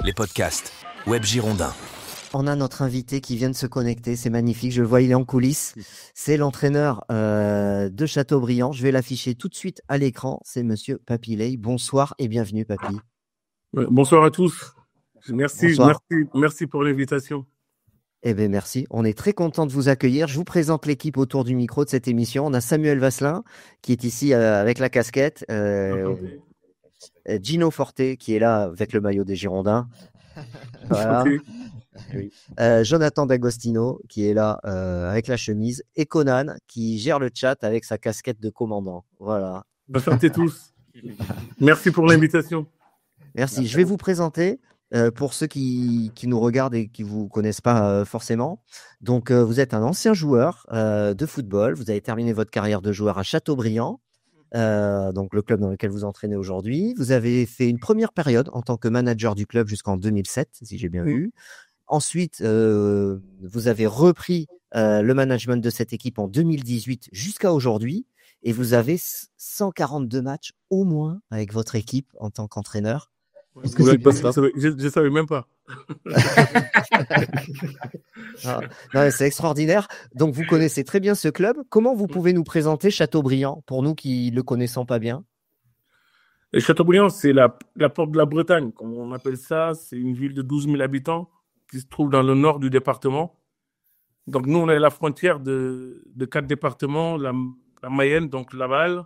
les podcasts Web Girondins. On a notre invité qui vient de se connecter, c'est magnifique, je le vois, il est en coulisses. C'est l'entraîneur de Châteaubriand. Je vais l'afficher tout de suite à l'écran. C'est Monsieur Papy Lay. Bonsoir et bienvenue, Papy. Bonsoir à tous. Merci pour l'invitation. Eh bien, merci. On est très content de vous accueillir. Je vous présente l'équipe autour du micro de cette émission. On a Samuel Vasselin qui est ici avec la casquette. Gino Forte qui est là avec le maillot des Girondins. Voilà. Oui. Jonathan D'Agostino qui est là avec la chemise et Conan qui gère le chat avec sa casquette de commandant. Voilà. Bonsoir à tous. Merci pour l'invitation. Merci. Je vais vous présenter pour ceux qui nous regardent et qui vous connaissent pas forcément. Donc vous êtes un ancien joueur de football. Vous avez terminé votre carrière de joueur à Châteaubriand. Donc le club dans lequel vous entraînez aujourd'hui. Vous avez fait une première période en tant que manager du club jusqu'en 2007, si j'ai bien vu. Ensuite, vous avez repris le management de cette équipe en 2018 jusqu'à aujourd'hui et vous avez 142 matchs au moins avec votre équipe en tant qu'entraîneur. Je ne savais même pas. Non, c'est extraordinaire. Donc, vous connaissez très bien ce club. Comment vous pouvez nous présenter Châteaubriand pour nous qui ne le connaissons pas bien? Et Châteaubriand, c'est la porte de la Bretagne, comme on appelle ça. C'est une ville de 12 000 habitants qui se trouve dans le nord du département. Donc, nous, on est à la frontière de 4 départements, la Mayenne, donc Laval,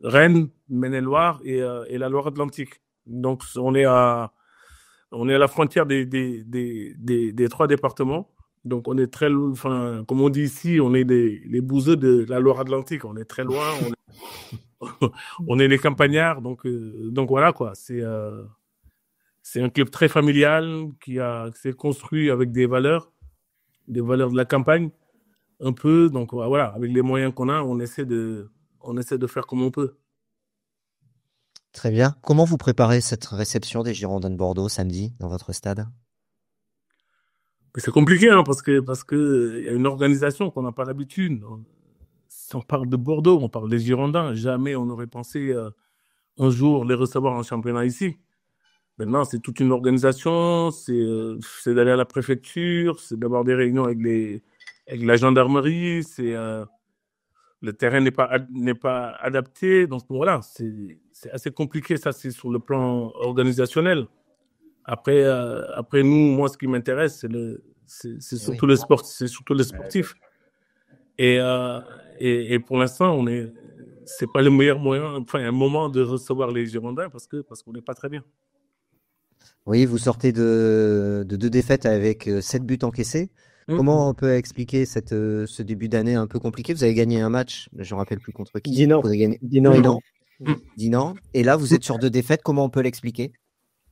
Rennes, Maine-et-Loire et la Loire-Atlantique. Donc, on est à la frontière des 3 départements. Donc, on est très, comme on dit ici, on est les bouseux de la Loire-Atlantique. On est très loin. On est les campagnards. Donc voilà, quoi. C'est un club très familial qui s'est construit avec des valeurs de la campagne, un peu. Donc voilà, avec les moyens qu'on a, on essaie de faire comme on peut. Très bien. Comment vous préparez cette réception des Girondins de Bordeaux samedi dans votre stade? C'est compliqué, hein, parce que y a une organisation qu'on n'a pas l'habitude. Si on parle de Bordeaux, on parle des Girondins. Jamais on aurait pensé un jour les recevoir en championnat ici. Maintenant, c'est toute une organisation. C'est d'aller à la préfecture, c'est d'avoir des réunions avec la gendarmerie. Le terrain n'est pas adapté. Donc voilà, c'est assez compliqué. Ça, c'est sur le plan organisationnel. Après nous, moi, ce qui m'intéresse, c'est surtout le sport, c'est surtout les sportifs. Et pour l'instant, c'est pas le meilleur moyen, un moment de recevoir les Girondins parce qu'on n'est pas très bien. Oui, vous sortez de 2 défaites avec 7 buts encaissés. Comment on peut expliquer ce début d'année un peu compliqué? Vous avez gagné un match, je ne me rappelle plus contre qui. Dinan. Et là, vous êtes sur 2 défaites. Comment on peut l'expliquer?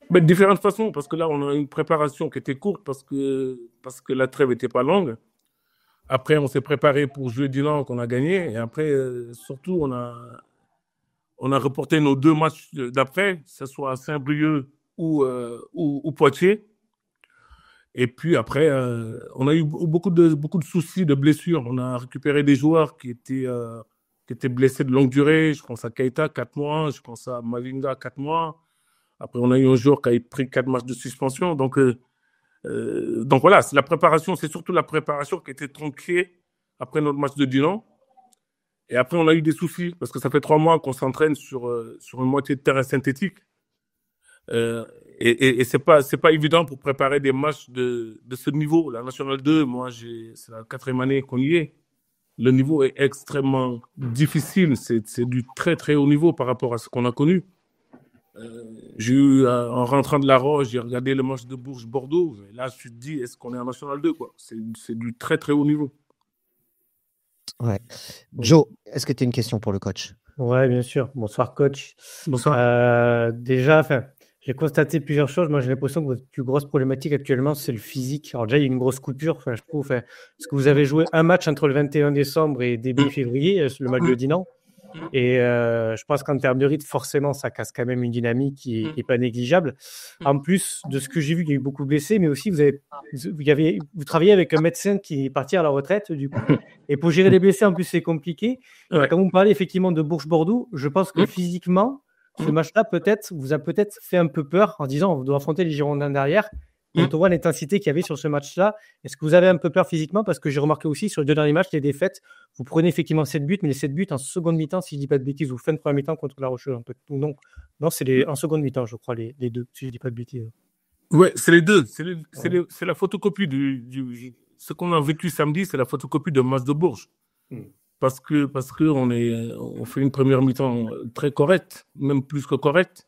De différentes façons, parce que là, on a une préparation qui était courte parce que la trêve n'était pas longue. Après, on s'est préparé pour jouer Dinan qu'on a gagné. Et après, surtout, on a reporté nos 2 matchs d'après, que ce soit à Saint-Brieuc ou Poitiers. Et puis après, on a eu beaucoup de soucis de blessures. On a récupéré des joueurs qui étaient blessés de longue durée. Je pense à Keita, 4 mois. Je pense à Mavinga, 4 mois. Après, on a eu un joueur qui a pris 4 matchs de suspension. Donc voilà, c'est surtout la préparation qui a été tronquée après notre match de Dinan. Et après, on a eu des soucis parce que ça fait 3 mois qu'on s'entraîne sur une moitié de terrain synthétique. Et c'est pas évident pour préparer des matchs de ce niveau. La Nationale 2, moi, c'est la 4e année qu'on y est. Le niveau est extrêmement difficile. C'est du très, très haut niveau par rapport à ce qu'on a connu. J'ai eu, en rentrant de La Roche, j'ai regardé le match de Bourges-Bordeaux. Et là, je me suis dit, est-ce qu'on est en Nationale 2, quoi? C'est du très, très haut niveau. Ouais. Joe, est-ce que tu as une question pour le coach? Ouais, bien sûr. Bonsoir, coach. Bonsoir. Déjà, j'ai constaté plusieurs choses. Moi, j'ai l'impression que votre plus grosse problématique actuellement, c'est le physique. Alors déjà, il y a une grosse coupure, je trouve. Parce que vous avez joué un match entre le 21 décembre et début février, le match de Dinan. Et je pense qu'en termes de rythme, forcément, ça casse quand même une dynamique qui est pas négligeable. En plus de ce que j'ai vu, il y a eu beaucoup de blessés, mais aussi vous travaillez avec un médecin qui est parti à la retraite, du coup. Et pour gérer les blessés, en plus, c'est compliqué. Ouais. Quand vous me parlez effectivement de Bourges-Bordeaux, je pense que physiquement, ce match-là, peut-être, vous a peut-être fait un peu peur en disant on doit affronter les Girondins derrière. Quand on voit l'intensité qu'il y avait sur ce match-là, est-ce que vous avez un peu peur physiquement? Parce que j'ai remarqué aussi sur les 2 derniers matchs, les défaites, vous prenez effectivement 7 buts, mais les 7 buts en seconde mi-temps, si je ne dis pas de bêtises, ou fin de première mi-temps contre La Rochelle. Ou non, c'est en seconde mi-temps, je crois, les deux, si je ne dis pas de bêtises. Ouais, c'est les deux. C'est la photocopie ce qu'on a vécu samedi, c'est la photocopie de match de Bourges. Parce que on fait une première mi-temps très correcte, même plus que correcte.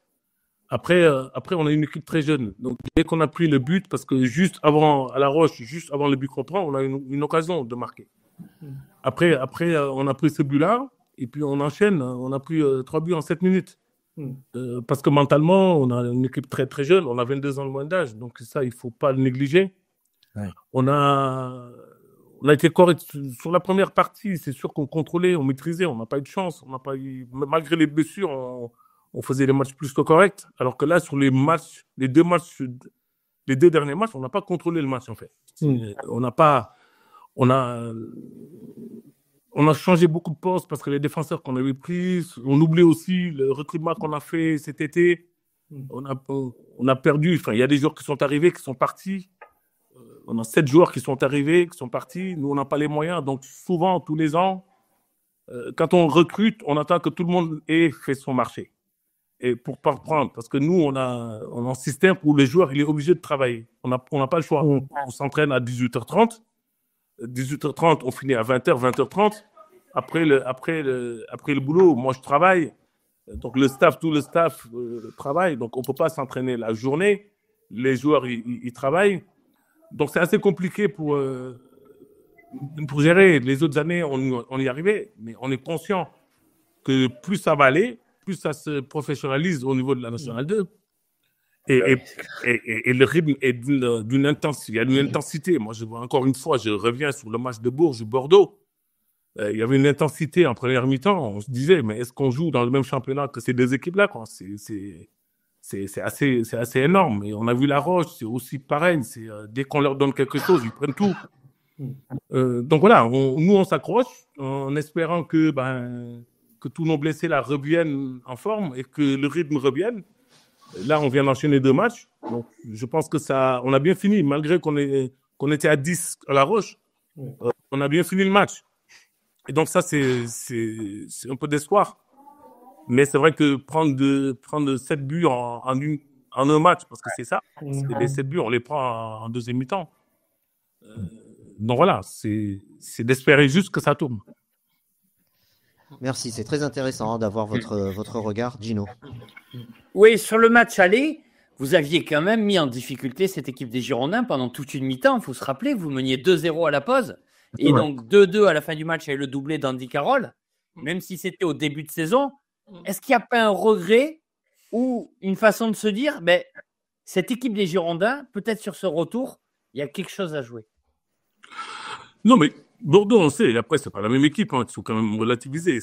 Après, on a une équipe très jeune. Donc, dès qu'on a pris le but, parce que juste avant, à La Roche, juste avant le but qu'on prend, on a une occasion de marquer. Après, on a pris ce but-là, et puis on enchaîne. On a pris 3 buts en 7 minutes. Parce que mentalement, on a une équipe très, très jeune. On a 22 ans de moins d'âge. Donc, ça, il faut pas le négliger. Ouais. On a été correct sur la première partie. C'est sûr qu'on contrôlait, on maîtrisait. On n'a pas eu de chance. Malgré les blessures, on faisait les matchs plus que corrects. Alors que là, sur les deux derniers matchs, on n'a pas contrôlé le match, en fait. On a changé beaucoup de postes parce que les défenseurs qu'on avait pris, on oublie aussi le recrutement qu'on a fait cet été. On a perdu. Enfin, il y a des joueurs qui sont arrivés, qui sont partis. On a 7 joueurs qui sont arrivés, qui sont partis. Nous, on n'a pas les moyens. Donc, souvent, tous les ans, quand on recrute, on attend que tout le monde ait fait son marché. Et pour pas prendre, parce que nous, on a un système où le joueur, il est obligé de travailler. On n'a pas le choix. On s'entraîne à 18h30. 18h30, on finit à 20h, 20h30. Après le boulot, moi, je travaille. Donc, tout le staff travaille. Donc, on peut pas s'entraîner la journée. Les joueurs, ils travaillent. Donc, c'est assez compliqué pour gérer. Les autres années, on y arrivait. Mais on est conscient que plus ça va aller, plus ça se professionnalise au niveau de la Nationale 2. Et le rythme est d'une intensité. Il y a une intensité. Moi, encore une fois, je reviens sur le match de Bourges-Bordeaux. Il y avait une intensité en première mi-temps. On se disait, mais est-ce qu'on joue dans le même championnat que ces deux équipes-là, quoi? C'est assez énorme. Et on a vu La Roche, c'est aussi pareil. Dès qu'on leur donne quelque chose, ils prennent tout. Donc voilà, nous, on s'accroche en espérant que tous nos blessés là reviennent en forme et que le rythme revienne. Là, on vient d'enchaîner 2 matchs. Donc, je pense que on a bien fini, malgré qu'on était à 10 à La Roche. On a bien fini le match. Et donc, ça, c'est un peu d'espoir. Mais c'est vrai que prendre 7 buts en un match, parce que c'est ça, parce que les 7 buts, on les prend en deuxième mi-temps. Donc voilà, c'est d'espérer juste que ça tourne. Merci, c'est très intéressant d'avoir votre regard, Gino. Oui, sur le match aller, vous aviez quand même mis en difficulté cette équipe des Girondins pendant toute une mi-temps. Il faut se rappeler, vous meniez 2-0 à la pause. Et donc 2-2 à la fin du match avec le doublé d'Andy Carroll. Même si c'était au début de saison, est-ce qu'il n'y a pas un regret ou une façon de se dire, cette équipe des Girondins, peut-être sur ce retour, il y a quelque chose à jouer? Non, mais Bordeaux, on sait. Après, c'est pas la même équipe. Il faut quand même relativiser.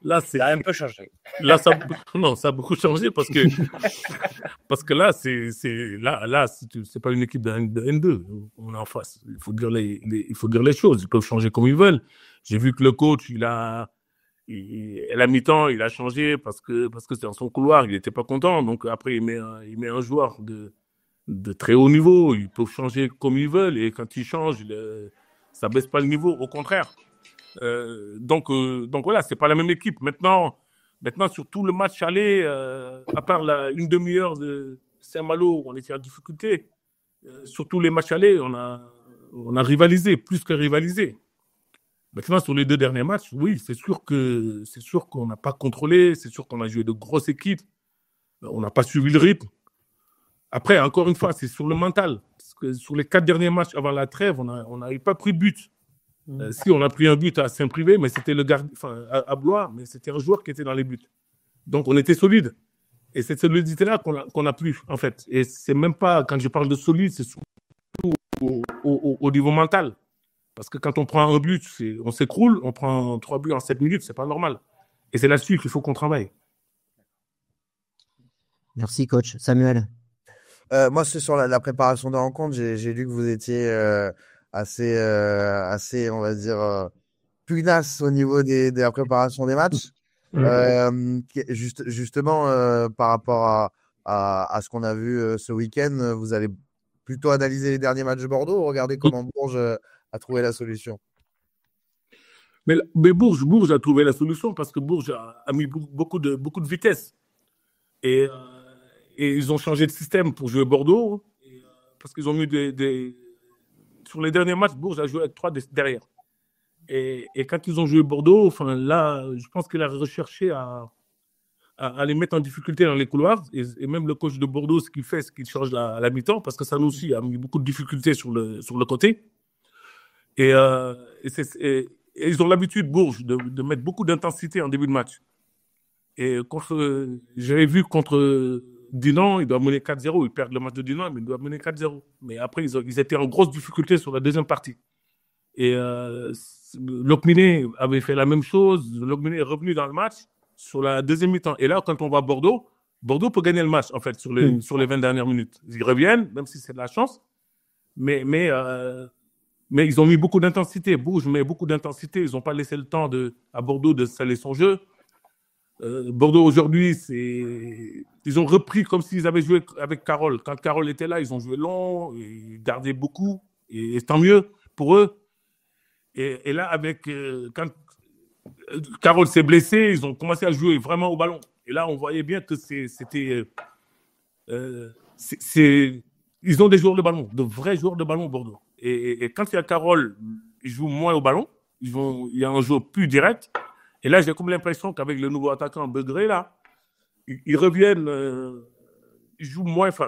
Là, ça a un peu changé. Là, ça a beaucoup changé parce que là, c'est pas une équipe de N2. On est en face. Il faut dire les choses. Ils peuvent changer comme ils veulent. J'ai vu que le coach, à la mi-temps, il a changé parce que c'était dans son couloir. Il n'était pas content. Donc après, il met un joueur de très haut niveau. Ils peuvent changer comme ils veulent. Et quand ils changent, ça baisse pas le niveau. Au contraire. Donc voilà, c'est pas la même équipe. Maintenant, sur tout le match aller, à part une demi-heure de Saint-Malo, on était en difficulté. Sur tous les matchs aller, on a rivalisé, plus que rivalisé. Maintenant, sur les 2 derniers matchs, oui, c'est sûr qu'on n'a pas contrôlé, c'est sûr qu'on a joué de grosses équipes, on n'a pas suivi le rythme. Après, encore une fois, c'est sur le mental. Parce que sur les 4 derniers matchs avant la trêve, on n'avait pas pris de but. Si, on a pris un but à Saint-Privé, mais c'était à Blois, mais c'était un joueur qui était dans les buts. Donc, on était solide. Et cette solidité-là qu'on a plus, en fait. Et c'est même pas, quand je parle de solide, c'est surtout au niveau mental. Parce que quand on prend un but, on s'écroule, on prend 3 buts en 7 minutes, c'est pas normal. Et c'est là-dessus qu'il faut qu'on travaille. Merci, coach. Samuel? Moi, c'est sur la préparation de rencontre. J'ai lu que vous étiez assez, on va dire, pugnace au niveau de la préparation des matchs. Justement, par rapport à ce qu'on a vu ce week-end, vous avez plutôt analysé les derniers matchs de Bordeaux ou regardé comment Bourges a trouvé la solution? Mais Bourges a trouvé la solution parce que Bourges a mis beaucoup de vitesse. Et, et ils ont changé de système pour jouer Bordeaux. Parce qu'ils ont mis sur les derniers matchs, Bourges a joué avec 3 derrière. Et quand ils ont joué Bordeaux, enfin là, je pense qu'il a recherché à les mettre en difficulté dans les couloirs. Et même le coach de Bordeaux, ce qu'il fait, c'est qu'il change à la mi-temps, parce que Sanoussi a mis beaucoup de difficultés sur le côté. Et ils ont l'habitude, Bourges, de mettre beaucoup d'intensité en début de match. Et j'avais vu contre Dinan, ils doivent mener 4-0. Ils perdent le match de Dinan, mais ils doivent mener 4-0. Mais après, ils étaient en grosse difficulté sur la deuxième partie. Et Locminé avait fait la même chose. Locminé est revenu dans le match sur la deuxième mi-temps. Et là, quand on va à Bordeaux, Bordeaux peut gagner le match, en fait, sur les 20 dernières minutes. Ils reviennent, même si c'est de la chance. Mais ils ont mis beaucoup d'intensité. Bourges met beaucoup d'intensité. Ils n'ont pas laissé le temps à Bordeaux de saler son jeu. Bordeaux, aujourd'hui, ils ont repris comme s'ils avaient joué avec Carole. Quand Carole était là, ils ont joué long, ils gardaient beaucoup. Et tant mieux pour eux. Et là, quand Carole s'est blessé, ils ont commencé à jouer vraiment au ballon. Et là, on voyait bien que ils ont des joueurs de ballon, de vrais joueurs de ballon au Bordeaux. Et quand il y a Carole, ils jouent moins au ballon. Il y a un jeu plus direct. Et là, j'ai comme l'impression qu'avec le nouveau attaquant Begré, là, ils reviennent, ils jouent moins, enfin,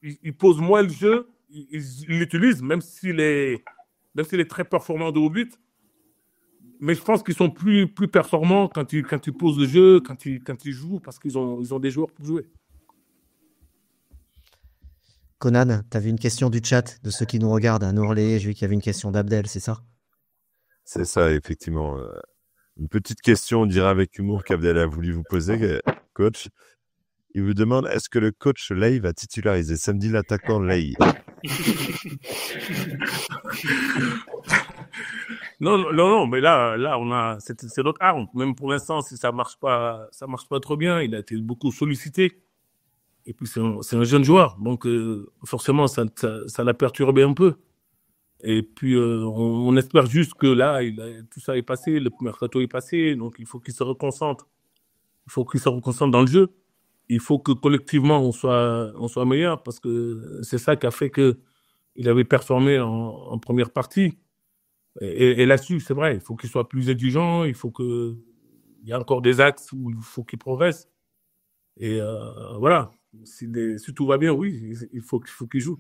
ils posent moins le jeu, ils l'utilisent, même s'il est très performant de haut but. Mais je pense qu'ils sont plus performants quand ils posent le jeu, quand ils jouent, parce qu'ils ont des joueurs pour jouer. Conan, tu avais une question du chat de ceux qui nous regardent. À Nourlé, j'ai vu qu'il y avait une question d'Abdel, c'est ça? C'est ça, effectivement. Une petite question, on dirait avec humour, qu'Abdel a voulu vous poser, coach. Il vous demande, est-ce que le coach Ley va titulariser samedi l'attaquant Ley? Non, mais là, c'est notre arme. Même pour l'instant, si ça marche pas trop bien. Il a été beaucoup sollicité. Et puis, c'est un jeune joueur. Donc, forcément, ça l'a perturbé un peu. Et puis, on espère juste que là, tout ça est passé, le mercato est passé. Donc, il faut qu'il se reconcentre. Il faut qu'il se reconcentre dans le jeu. Il faut que collectivement, on soit meilleur, parce que c'est ça qui a fait qu'il avait performé en première partie. Et là-dessus, c'est vrai, il faut qu'il soit plus exigeant, il y a encore des axes où il faut qu'il progresse. Et voilà, si tout va bien, oui, il faut qu'il joue.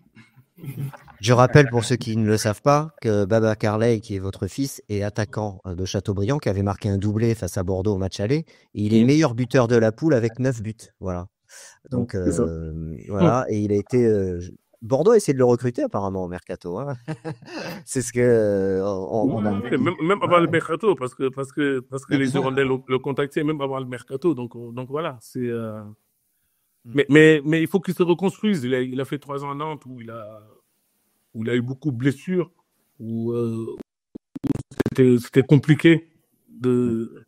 Je rappelle pour ceux qui ne le savent pas que Babacar Ley, qui est votre fils, est attaquant de Châteaubriand, qui avait marqué un doublé face à Bordeaux au match aller. Et il est meilleur buteur de la poule avec 9 buts. Voilà. Donc, voilà. Et il a été. Bordeaux a essayé de le recruter apparemment au mercato. Hein. C'est ce que. Même avant le mercato, parce que les Girondins le contactaient, même avant le mercato. Donc voilà. C'est. Mais il faut qu'il se reconstruise. Il a fait 3 ans à Nantes où il a eu beaucoup de blessures, où c'était compliqué de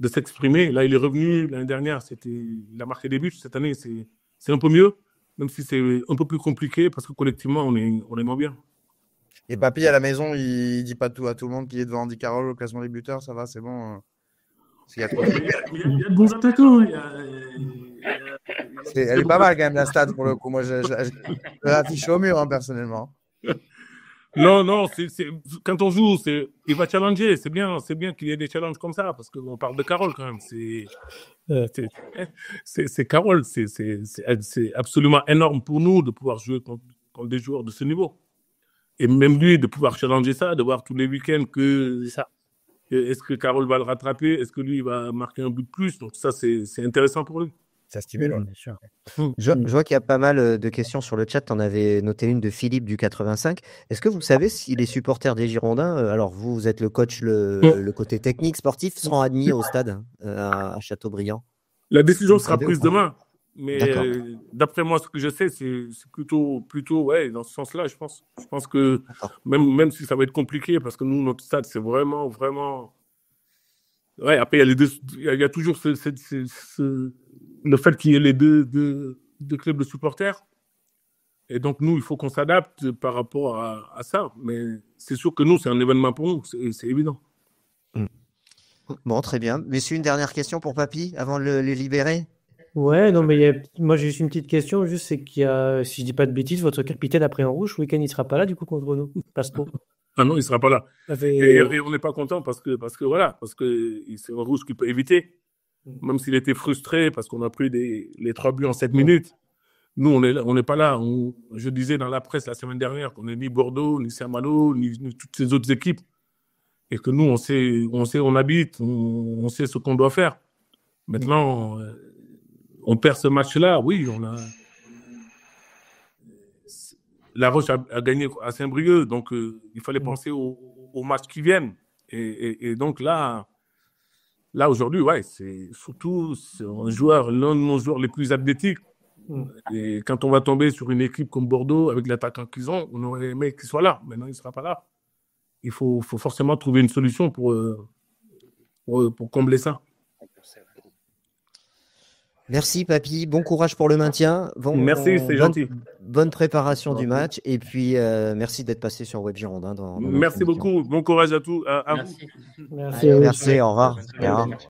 s'exprimer. Là, il est revenu. L'année dernière, il a marqué des buts. Cette année, c'est un peu mieux, même si c'est un peu plus compliqué parce que collectivement, on est moins bien. Et Papy, à la maison, il dit pas tout à tout le monde qu'il est devant Andy Carroll au classement des buteurs. Ça va, c'est bon. Il y a de bons attaquants. Elle est pas mal quand même, la stade, pour le coup. Moi, je l'affiche au mur, personnellement. Non, quand on joue, il va challenger. C'est bien qu'il y ait des challenges comme ça, parce qu'on parle de Carole quand même. C'est Carole. C'est absolument énorme pour nous de pouvoir jouer contre des joueurs de ce niveau. Et même lui, de pouvoir challenger ça, de voir tous les week-ends est-ce que Carole va le rattraper, est-ce que lui il va marquer un but de plus. Donc ça, c'est intéressant pour lui. Ça stimule, bien sûr. Je vois qu'il y a pas mal de questions sur le chat. Tu en avais noté une de Philippe du 85. Est-ce que vous savez si les supporters des Girondins, alors vous êtes le coach, le côté technique, sportif, seront admis au stade à Châteaubriand? La décision sera prise demain. Mais d'après moi, ce que je sais, c'est plutôt ouais, dans ce sens-là, je pense. Je pense que même si ça va être compliqué, parce que nous, notre stade, c'est vraiment, vraiment Ouais, après, il y a les deux, il y a toujours le fait qu'il y ait les deux clubs de supporters. Et donc, nous, il faut qu'on s'adapte par rapport à ça. Mais c'est sûr que nous, c'est un événement pour nous, c'est évident. Bon, très bien. Messieurs, une dernière question pour Papy avant de le libérer. Ouais, non, mais moi j'ai juste une petite question, juste c'est qu'il y a, si je dis pas de bêtises, votre capitaine a pris en rouge, ce week-end il sera pas là du coup contre nous, Pasco. Ah non, il sera pas là. Ça fait... Et on n'est pas content parce que voilà, parce que c'est un rouge qu'il peut éviter. Même s'il était frustré parce qu'on a pris les 3 buts en 7 minutes. Nous, on n'est pas là. Je disais dans la presse la semaine dernière qu'on n'est ni Bordeaux, ni Saint-Malo, ni toutes ces autres équipes. Et que nous, on sait où on habite, on sait ce qu'on doit faire. Maintenant, on perd ce match-là. Oui, La Roche a gagné à Saint-Brieuc, donc il fallait penser aux matchs qui viennent. Et donc là aujourd'hui, ouais, c'est un joueur, l'un de nos joueurs les plus athlétiques. Et quand on va tomber sur une équipe comme Bordeaux, avec l'attaquant qu'ils ont, on aurait aimé qu'il soit là. Maintenant, il ne sera pas là. Il faut forcément trouver une solution pour combler ça. Merci, Papy. Bon courage pour le maintien. Merci, c'est gentil. Bonne préparation du match. Et puis, merci d'être passé sur Web Girondin. Merci beaucoup. Bon courage à tous. À vous. Merci. Merci, au revoir.